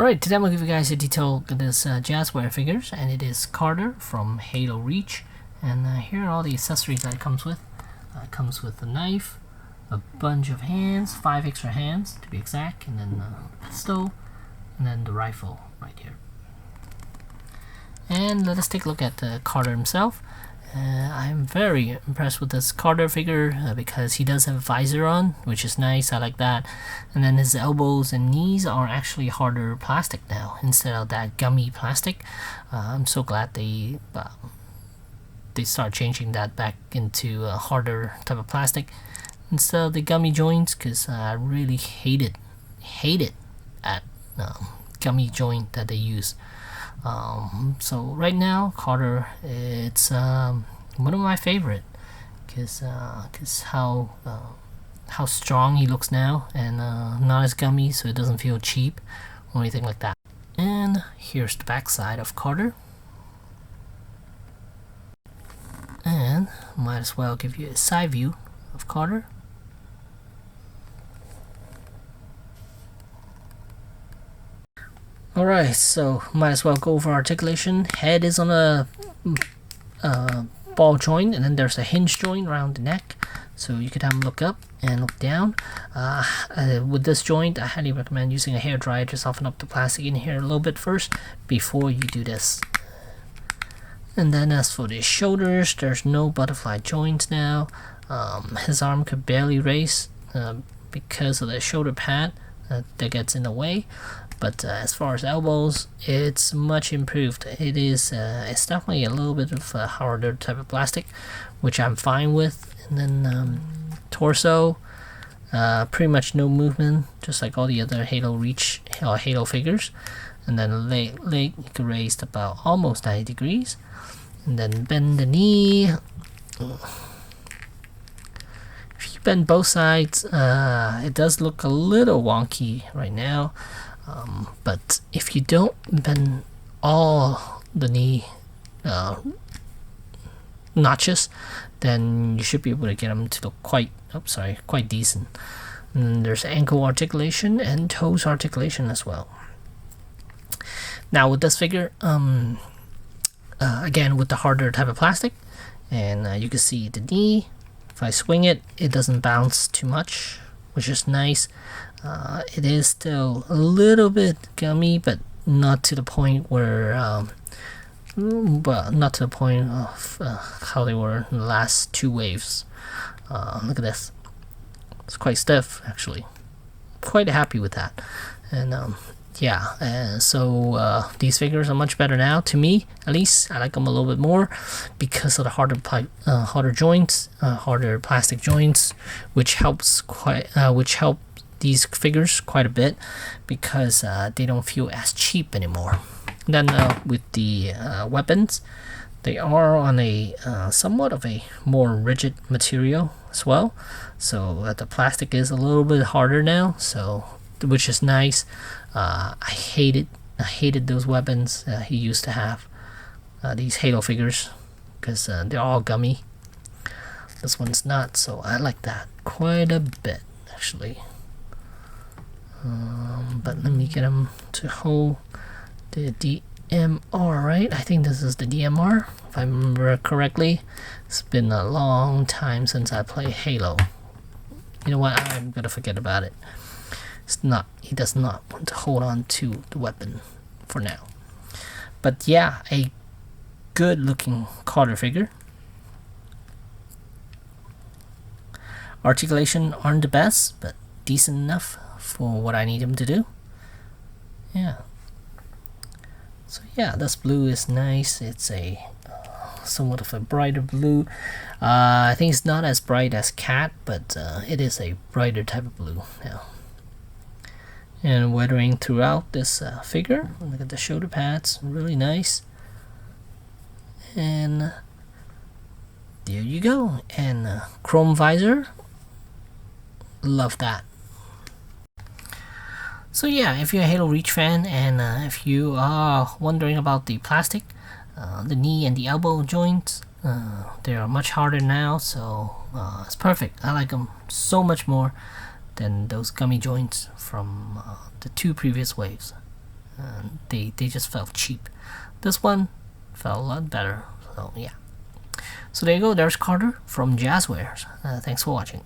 Alright, today I'm going to give you guys a detail look at this Jazwares figures, and it is Carter from Halo Reach. And here are all the accessories that it comes with. It comes with a knife, a bunch of hands, 5 extra hands to be exact, and then a pistol, and then the rifle right here. And let us take a look at Carter himself. I'm very impressed with this Carter figure because he does have a visor on, which is nice. I like that. And then his elbows and knees are actually harder plastic now instead of that gummy plastic. I'm so glad they start changing that back into a harder type of plastic instead of the gummy joints, because I really hated that gummy joint that they use. So right now, Carter, it's one of my favorite, because how strong he looks now, and not as gummy, so it doesn't feel cheap or anything like that. And here's the back side of Carter, and might as well give you a side view of Carter. Alright, so might as well go over articulation. Head is on a ball joint, and then there's a hinge joint around the neck, so you could have them look up and look down. With this joint, I highly recommend using a hair dryer to soften up the plastic in here a little bit first before you do this. And then as for the shoulders, there's no butterfly joints now. His arm could barely raise because of the shoulder pad that gets in the way. But as far as elbows, it's much improved. It's definitely a little bit of a harder type of plastic, which I'm fine with. And then torso, pretty much no movement, just like all the other Halo Reach or Halo figures. And then leg you can raise about almost 90 degrees. And then bend the knee. If you bend both sides, it does look a little wonky right now. But if you don't bend all the knee notches, then you should be able to get them to look quite decent. And there's ankle articulation and toes articulation as well. Now with this figure, again with the harder type of plastic, and you can see the knee. If I swing it, it doesn't bounce too much, which is nice. It is still a little bit gummy, but not to the point where, not to the point of how they were in the last 2 waves. Look at this; it's quite stiff actually. Quite happy with that, and so these figures are much better now. To me, at least, I like them a little bit more because of the harder joints, harder plastic joints, which help these figures quite a bit because they don't feel as cheap anymore. Then with the weapons, they are on a somewhat of a more rigid material as well, so the plastic is a little bit harder now, so which is nice. I hated those weapons he used to have, these Halo figures, because they're all gummy. This one's not, so I like that quite a bit actually. But let me get him to hold the DMR, right? I think this is the DMR, if I remember correctly. It's been a long time since I played Halo. You know what? I'm gonna forget about it. He does not want to hold on to the weapon for now. But yeah, a good looking Carter figure. Articulation aren't the best, but decent enough for what I need him to do. Yeah. So yeah, this blue is nice. It's a somewhat of a brighter blue. I think it's not as bright as Cat, but it is a brighter type of blue now. And weathering throughout this figure. Look at the shoulder pads, really nice. And there you go. And chrome visor, love that. So yeah, if you're a Halo Reach fan, and if you are wondering about the plastic, the knee and the elbow joints, they are much harder now, so it's perfect. I like them so much more than those gummy joints from the 2 previous waves. They just felt cheap. This one felt a lot better. So yeah. So there you go. There's Carter from Jazwares. Thanks for watching.